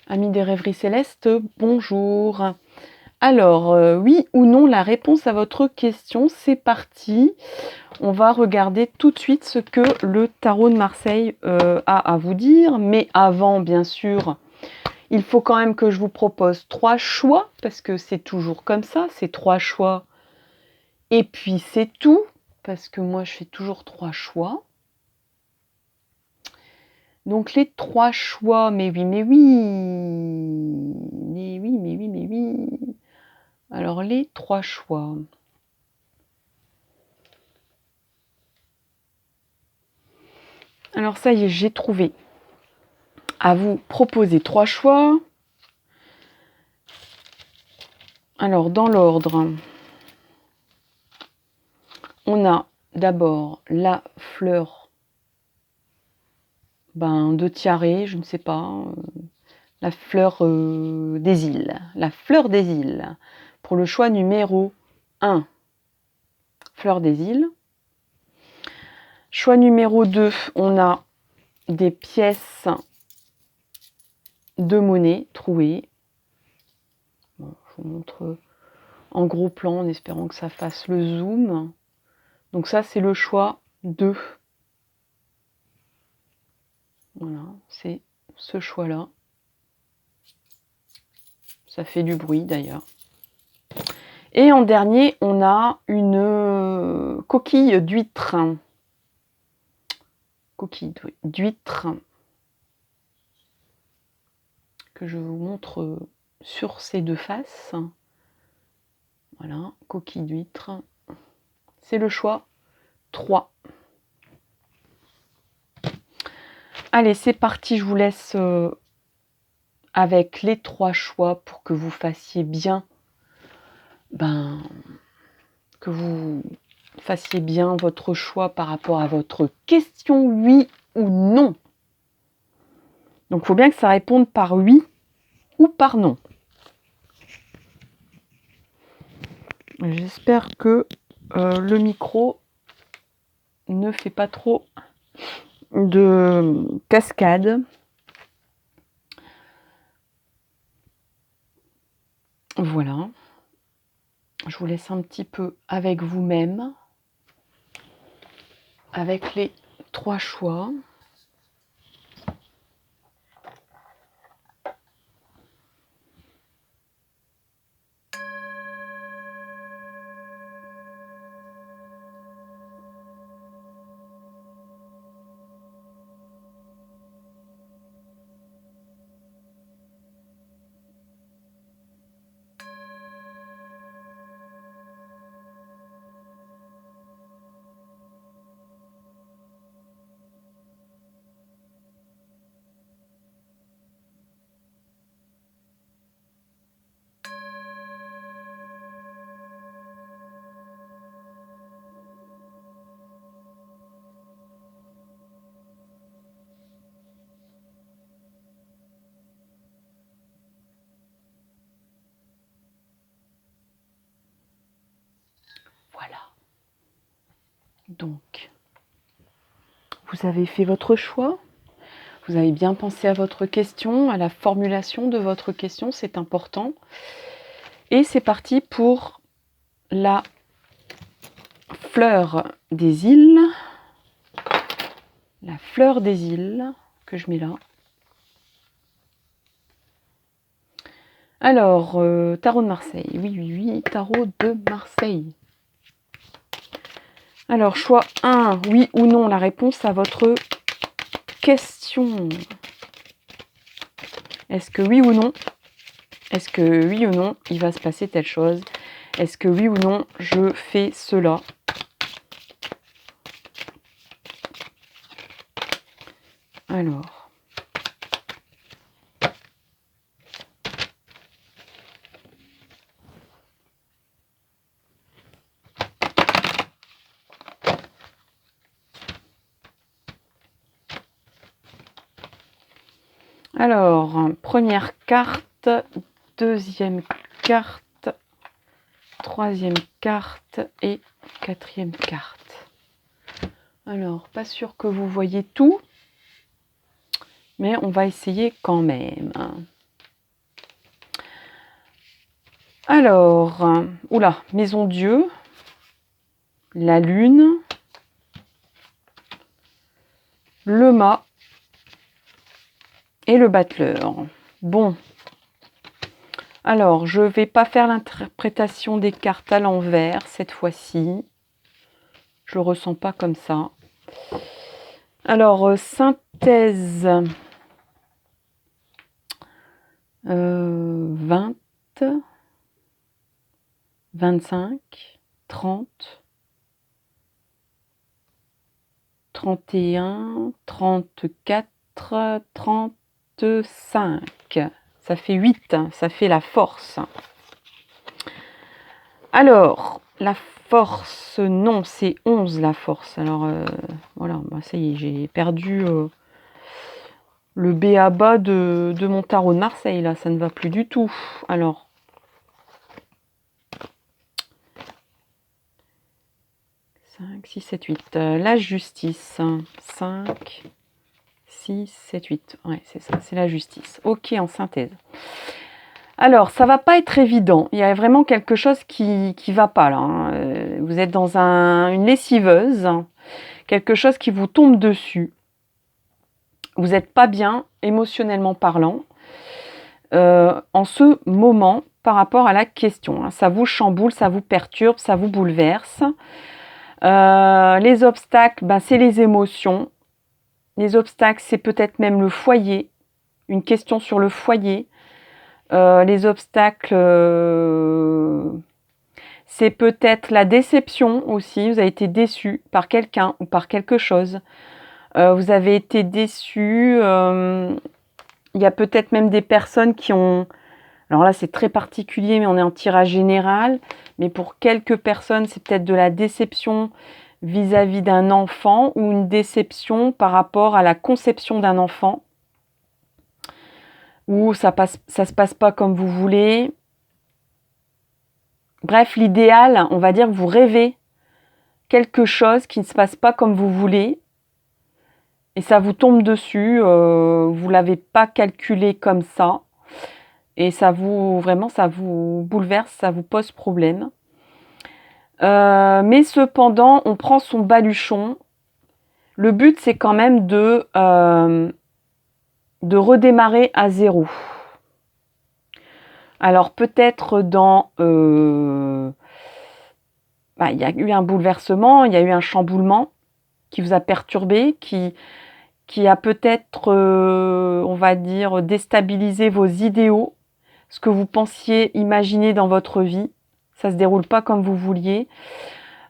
Amis des rêveries célestes, bonjour. Alors, oui ou non, la réponse à votre question, c'est parti. On va regarder tout de suite ce que le tarot de Marseille a à vous dire. Mais avant, bien sûr, il faut quand même que je vous propose 3 choix, parce que c'est toujours comme ça, c'est 3 choix. Et puis c'est tout, parce que moi je fais toujours 3 choix. Donc les 3 choix, mais oui, mais oui, mais oui, mais oui, mais oui. Alors les 3 choix. Alors ça y est, j'ai trouvé. À vous proposer 3 choix. Alors dans l'ordre, on a d'abord la fleur de tiare, je ne sais pas, la fleur des îles. La fleur des îles. Pour le choix numéro 1, fleur des îles. Choix numéro 2, on a des pièces de monnaie trouées. Bon, je vous montre en gros plan en espérant que ça fasse le zoom. Donc ça, c'est le choix 2. Voilà, c'est ce choix-là. Ça fait du bruit d'ailleurs. Et en dernier, on a une coquille d'huître. Coquille d'huître que je vous montre sur ces deux faces. Voilà, coquille d'huître. C'est le choix 3. Allez, c'est parti, je vous laisse avec les 3 choix pour que vous fassiez bien, que vous fassiez bien votre choix par rapport à votre question, oui ou non. Donc, il faut bien que ça réponde par oui ou par non. J'espère que le micro ne fait pas trop de cascade. Voilà. Je vous laisse un petit peu avec vous-même, avec les 3 choix. Voilà. Donc, vous avez fait votre choix. Vous avez bien pensé à votre question, à la formulation de votre question, c'est important. Et c'est parti pour la fleur des îles. La fleur des îles que je mets là. Alors, tarot de Marseille. Oui, oui, oui, tarot de Marseille. Alors, choix 1, oui ou non, la réponse à votre question. Est-ce que oui ou non? Est-ce que oui ou non, il va se passer telle chose? Est-ce que oui ou non, je fais cela? Alors. Alors, première carte, deuxième carte, troisième carte et quatrième carte. Alors, pas sûr que vous voyez tout, mais on va essayer quand même. Alors, oula, Maison Dieu, la Lune, le mât et le battleur. Bon. Alors, je ne vais pas faire l'interprétation des cartes à l'envers cette fois-ci. Je ne le ressens pas comme ça. Alors, synthèse 20, 25, 30, 31, 34, 35. Ça fait 8, ça fait la force. Alors, la force, non, c'est 11 la force. Alors, voilà, bah, ça y est, j'ai perdu le b.a.-ba de mon tarot de Marseille, là, ça ne va plus du tout. Alors, cinq, 6, 7, 8. La justice. 5, 6, 7, 8. Ouais, c'est ça, c'est la justice. Ok, en synthèse. Alors, ça va pas être évident. Il y a vraiment quelque chose qui va pas là, hein. Vous êtes dans une lessiveuse, quelque chose qui vous tombe dessus. Vous n'êtes pas bien, émotionnellement parlant, en ce moment par rapport à la question, hein. Ça vous chamboule, ça vous perturbe, ça vous bouleverse. Les obstacles, ben, c'est les émotions. Les obstacles, c'est peut-être même le foyer, une question sur le foyer. Les obstacles, c'est peut-être la déception aussi. Vous avez été déçu par quelqu'un ou par quelque chose. Vous avez été déçu. Il y a peut-être même des personnes qui ont... Alors là, c'est très particulier, mais on est en tirage général. Mais pour quelques personnes, c'est peut-être de la déception vis-à-vis d'un enfant ou une déception par rapport à la conception d'un enfant. Ou ça se passe pas comme vous voulez. Bref, l'idéal, on va dire que vous rêvez quelque chose qui ne se passe pas comme vous voulez. Et ça vous tombe dessus. Vous ne l'avez pas calculé comme ça. Et ça vous bouleverse, ça vous pose problème. Mais cependant, on prend son baluchon. Le but, c'est quand même de redémarrer à zéro. Alors peut-être il y a eu un bouleversement, il y a eu un chamboulement qui vous a perturbé, qui a peut-être, on va dire, déstabilisé vos idéaux, ce que vous pensiez imaginer dans votre vie. Ça ne se déroule pas comme vous vouliez.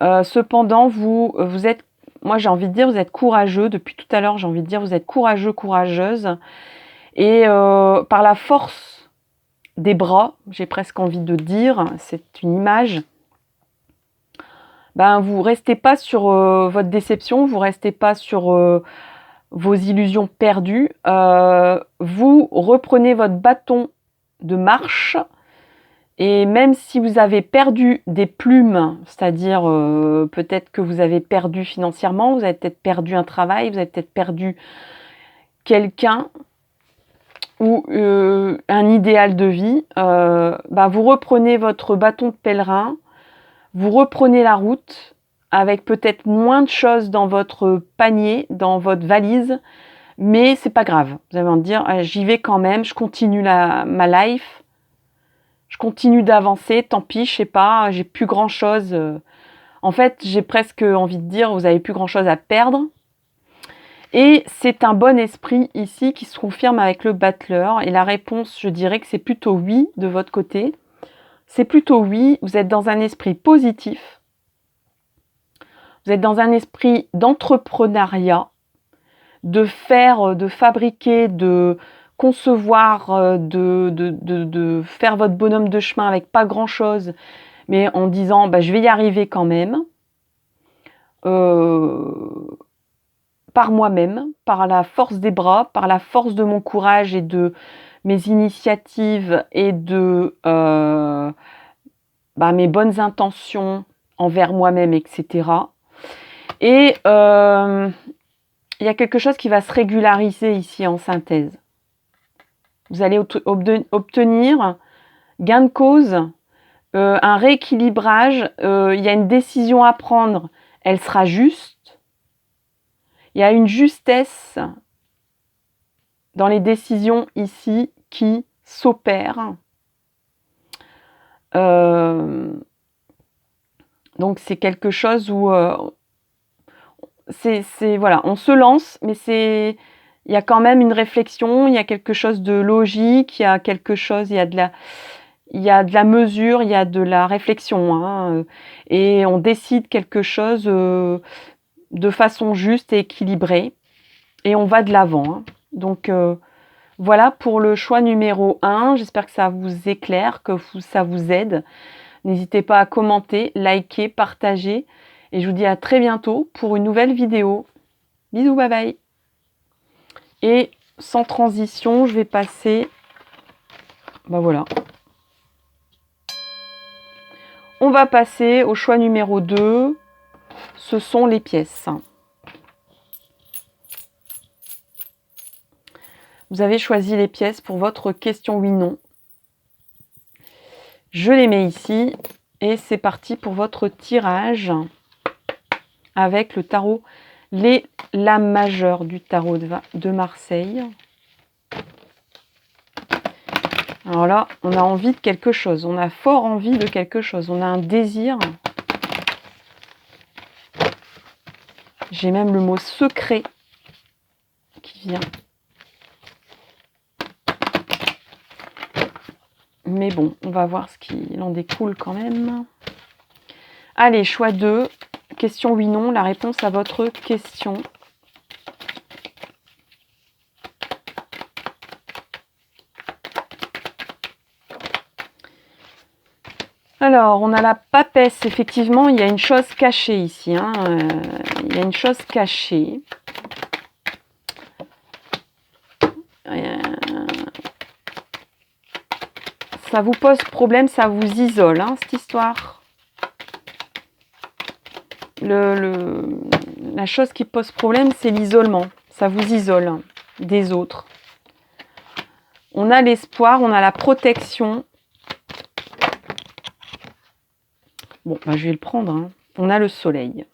Cependant, vous êtes, moi j'ai envie de dire, vous êtes courageux. Depuis tout à l'heure, j'ai envie de dire, vous êtes courageux, courageuse. Et par la force des bras, j'ai presque envie de dire, c'est une image, ben, vous ne restez pas sur votre déception, vous ne restez pas sur vos illusions perdues. Vous reprenez votre bâton de marche. Et même si vous avez perdu des plumes, c'est-à-dire peut-être que vous avez perdu financièrement, vous avez peut-être perdu un travail, vous avez peut-être perdu quelqu'un ou un idéal de vie, vous reprenez votre bâton de pèlerin, vous reprenez la route avec peut-être moins de choses dans votre panier, dans votre valise, mais c'est pas grave. Vous allez me dire, j'y vais quand même, je continue ma life. Je continue d'avancer, tant pis, je sais pas, j'ai plus grand chose. En fait, j'ai presque envie de dire, vous avez plus grand chose à perdre. Et c'est un bon esprit ici qui se confirme avec le battleur. Et la réponse, je dirais que c'est plutôt oui de votre côté. C'est plutôt oui, vous êtes dans un esprit positif. Vous êtes dans un esprit d'entrepreneuriat, de faire, de fabriquer, de concevoir, de faire votre bonhomme de chemin avec pas grand-chose, mais en disant je vais y arriver quand même, par moi-même, par la force des bras, par la force de mon courage et de mes initiatives et de mes bonnes intentions envers moi-même, etc. Et il y a quelque chose qui va se régulariser ici en synthèse. Vous allez obtenir gain de cause un rééquilibrage, il y a une décision à prendre, elle sera juste. Il y a une justesse dans les décisions ici qui s'opère. Donc c'est quelque chose où voilà, on se lance, mais il y a quand même une réflexion, il y a quelque chose de logique, il y a quelque chose, il y a de la mesure, il y a de la réflexion, hein, et on décide quelque chose de façon juste et équilibrée, et on va de l'avant, hein. Donc voilà pour le choix numéro 1. J'espère que ça vous éclaire, que ça vous aide. N'hésitez pas à commenter, liker, partager. Et je vous dis à très bientôt pour une nouvelle vidéo. Bisous, bye bye. Et sans transition, je vais passer... Ben voilà. On va passer au choix numéro 2. Ce sont les pièces. Vous avez choisi les pièces pour votre question oui-non. Je les mets ici et c'est parti pour votre tirage avec le tarot, les lames majeures du tarot de Marseille. Alors là, on a envie de quelque chose, on a fort envie de quelque chose, on a un désir. J'ai même le mot secret qui vient. Mais bon, on va voir ce qu'il en découle quand même. Allez, choix 2. Question oui-non, la réponse à votre question. Alors, on a la papesse. Effectivement, il y a une chose cachée ici, hein. Il y a une chose cachée. Ça vous pose problème, ça vous isole, hein, cette histoire. La chose qui pose problème, c'est l'isolement. Ça vous isole des autres. On a l'espoir, on a la protection. Bon, ben, je vais le prendre, hein. On a le soleil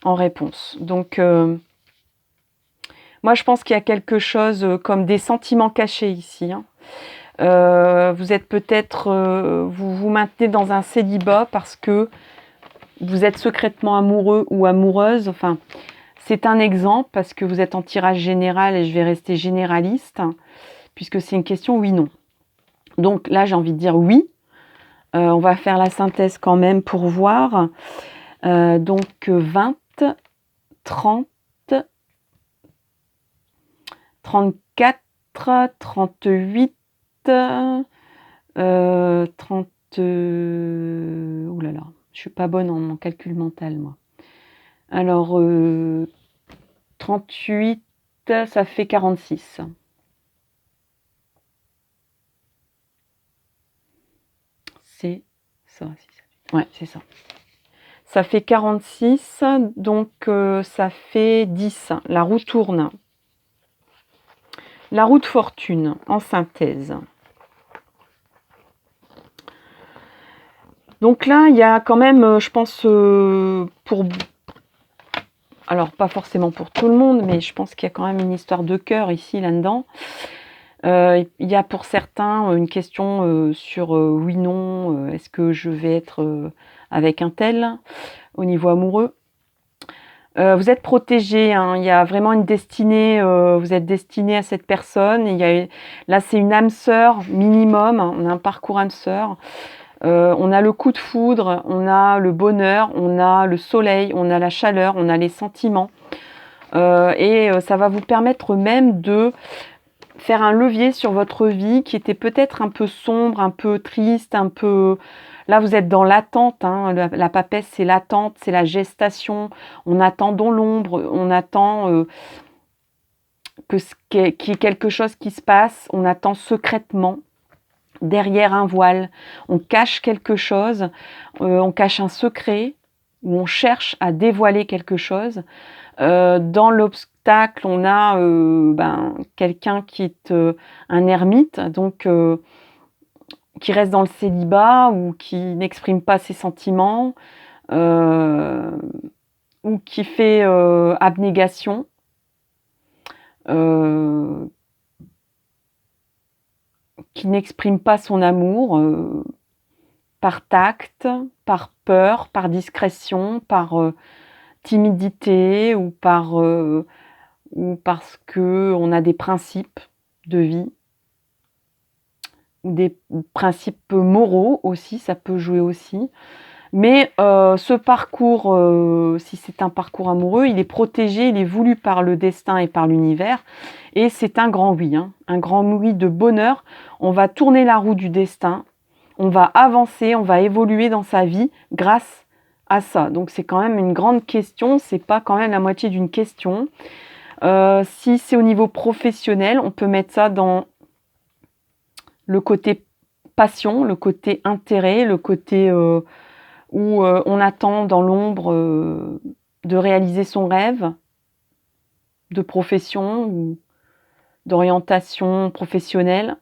en réponse. Donc, moi, je pense qu'il y a quelque chose comme des sentiments cachés ici, hein. Vous êtes peut-être, vous vous maintenez dans un célibat parce que vous êtes secrètement amoureux ou amoureuse. Enfin, c'est un exemple parce que vous êtes en tirage général et je vais rester généraliste puisque c'est une question oui-non. Donc là, j'ai envie de dire oui. On va faire la synthèse quand même pour voir. Donc 20, 30, 34, 38, 30... Ouh là là, je suis pas bonne en calcul mental, moi. Alors, 38, ça fait 46. C'est ça, ouais, c'est ça. Ça fait 46, donc ça fait 10. La roue tourne. La roue de fortune, en synthèse. Donc là, il y a quand même, je pense, alors pas forcément pour tout le monde, mais je pense qu'il y a quand même une histoire de cœur ici, là-dedans. Il y a pour certains une question sur oui, non, est-ce que je vais être avec un tel au niveau amoureux. Vous êtes protégé, hein, il y a vraiment une destinée, vous êtes destiné à cette personne. Là, c'est une âme sœur minimum, hein, on a un parcours âme sœur. On a le coup de foudre, on a le bonheur, on a le soleil, on a la chaleur, on a les sentiments. Et ça va vous permettre même de faire un levier sur votre vie qui était peut-être un peu sombre, un peu triste, un peu... Là, vous êtes dans l'attente, hein. La papesse, c'est l'attente, c'est la gestation. On attend dans l'ombre, on attend qu'il y ait quelque chose qui se passe, on attend secrètement. Derrière un voile, on cache quelque chose, on cache un secret, ou on cherche à dévoiler quelque chose. Dans l'obstacle, on a quelqu'un qui est un ermite, donc qui reste dans le célibat ou qui n'exprime pas ses sentiments, ou qui fait abnégation, qui n'exprime pas son amour par tact, par peur, par discrétion, par timidité ou parce qu'on a des principes de vie ou des principes moraux aussi, ça peut jouer aussi. Mais ce parcours, si c'est un parcours amoureux, il est protégé, il est voulu par le destin et par l'univers. Et c'est un grand oui, hein, un grand oui de bonheur. On va tourner la roue du destin, on va avancer, on va évoluer dans sa vie grâce à ça. Donc c'est quand même une grande question, c'est pas quand même la moitié d'une question. Si c'est au niveau professionnel, on peut mettre ça dans le côté passion, le côté intérêt, le côté où on attend dans l'ombre de réaliser son rêve de profession ou d'orientation professionnelle.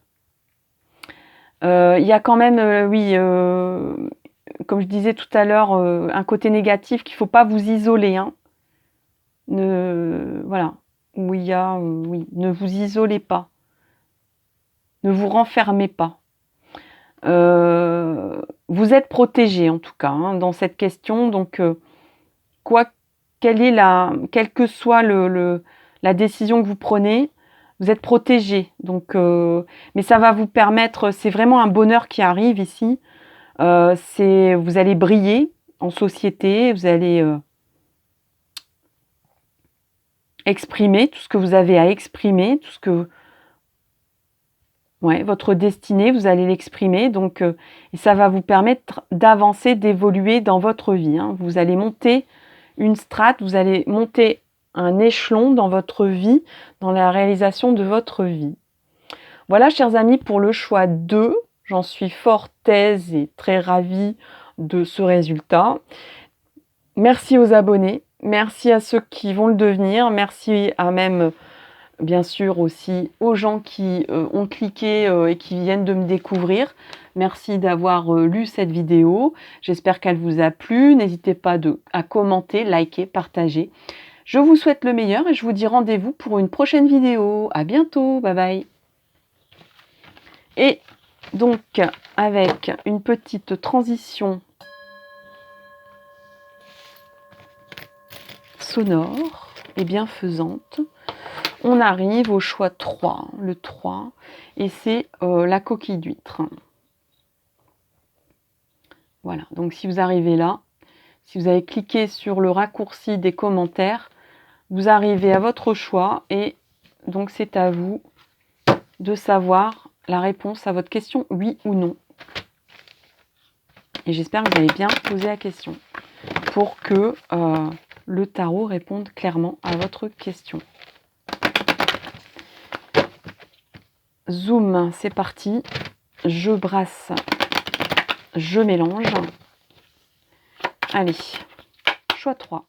Il y a quand même, oui, comme je disais tout à l'heure, un côté négatif qu'il ne faut pas vous isoler. Hein. Voilà, où il y a, oui, ne vous isolez pas. Ne vous renfermez pas. Vous êtes protégé en tout cas hein, dans cette question. Donc, quelle que soit la décision que vous prenez, vous êtes protégé. Donc, mais ça va vous permettre, c'est vraiment un bonheur qui arrive ici. Vous allez briller en société, vous allez exprimer tout ce que vous avez à exprimer, tout ce que votre destinée, vous allez l'exprimer. Donc, et ça va vous permettre d'avancer, d'évoluer dans votre vie. Hein. Vous allez monter une strate, vous allez monter un échelon dans votre vie, dans la réalisation de votre vie. Voilà, chers amis, pour le choix 2. J'en suis fort aise et très ravie de ce résultat. Merci aux abonnés, merci à ceux qui vont le devenir, merci à même, bien sûr, aussi aux gens qui ont cliqué et qui viennent de me découvrir. Merci d'avoir lu cette vidéo. J'espère qu'elle vous a plu. N'hésitez pas à commenter, liker, partager. Je vous souhaite le meilleur et je vous dis rendez-vous pour une prochaine vidéo. À bientôt, bye bye. Et donc, avec une petite transition sonore et bienfaisante, on arrive au choix 3, le 3, et c'est la coquille d'huître. Voilà, donc si vous arrivez là, si vous avez cliqué sur le raccourci des commentaires, vous arrivez à votre choix et donc c'est à vous de savoir la réponse à votre question, oui ou non. Et j'espère que vous avez bien posé la question pour que le tarot réponde clairement à votre question. Zoom, c'est parti. Je brasse, je mélange. Allez, choix 3.